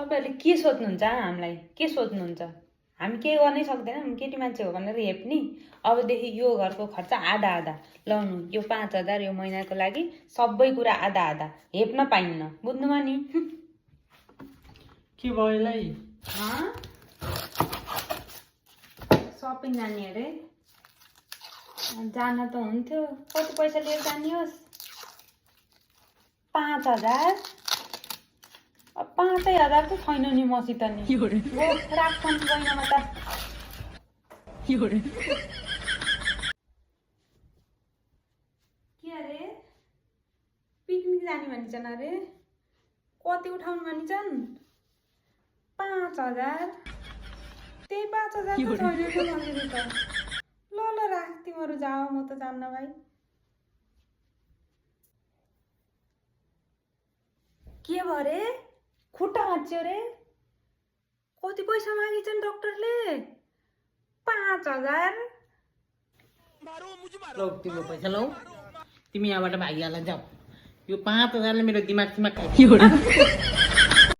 तपाईँहरूले के सोध्नुहुन्छ हामीलाई के सोध्नुहुन्छ हामी केही गर्नै सक्दैनौँ केटी मान्छे हो भनेर हेप्ने अबदेखि यो घरको खर्च आधा आधा लाउनु यो 5,000 यो महिनाको लागि सबै कुरा आधा आधा हेप्न पाइन्न बुझ्नुमा नि के भयो यसलाई सपिङ जाने अरे जान त हुन्थ्यो कति पैसा लिएर जाने होस् 5,000 5,000 त छैन नि मसित नि राख्छन् गइनमा त के अरे पिकनिक जाने भनिन्छन् अरे कति उठाउनु भनिन्छन् 5,000 त्यही 5,000 त छैन मसित त ल राख तिमीहरू जाऊ म त जान्न भाइ के भयो रे खुट्टा भाँच्यो रे कति पैसा मागिन्छन् डाक्टरले 5,000 लौ तिम्रो पैसा लौ तिमी यहाँबाट भागिहाल जाऊ यो 5,000 ले मेरो दिमाग खायो